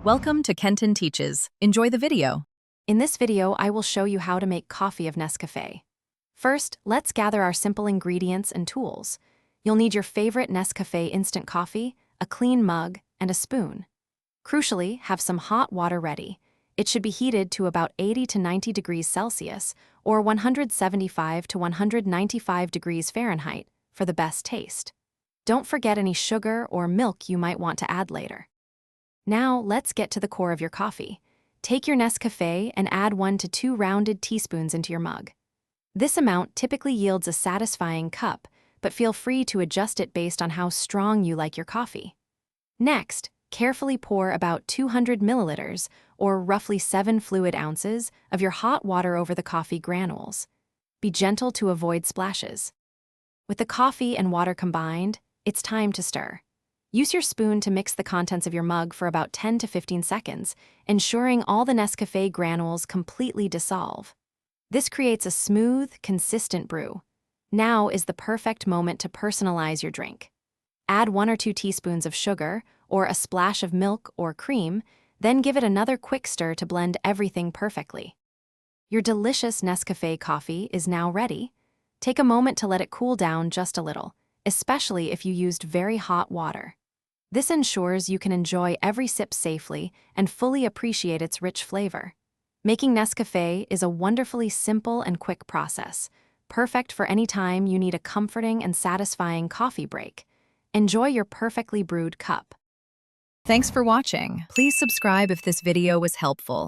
Welcome to Kenton Teaches. Enjoy the video. In this video, I will show you how to make coffee of Nescafe. First, let's gather our simple ingredients and tools. You'll need your favorite Nescafe instant coffee, a clean mug, and a spoon. Crucially, have some hot water ready. It should be heated to about 80 to 90 degrees Celsius or 175 to 195 degrees Fahrenheit for the best taste. Don't forget any sugar or milk you might want to add later. Now, let's get to the core of your coffee. Take your Nescafe and add 1 to 2 rounded teaspoons into your mug. This amount typically yields a satisfying cup, but feel free to adjust it based on how strong you like your coffee. Next, carefully pour about 200 milliliters, or roughly 7 fluid ounces, of your hot water over the coffee granules. Be gentle to avoid splashes. With the coffee and water combined, it's time to stir. Use your spoon to mix the contents of your mug for about 10 to 15 seconds, ensuring all the Nescafe granules completely dissolve. This creates a smooth, consistent brew. Now is the perfect moment to personalize your drink. Add 1 or 2 teaspoons of sugar, or a splash of milk or cream, then give it another quick stir to blend everything perfectly. Your delicious Nescafe coffee is now ready. Take a moment to let it cool down just a little, especially if you used very hot water. This ensures you can enjoy every sip safely and fully appreciate its rich flavor. Making Nescafe is a wonderfully simple and quick process, perfect for any time you need a comforting and satisfying coffee break. Enjoy your perfectly brewed cup. Thanks for watching. Please subscribe if this video was helpful.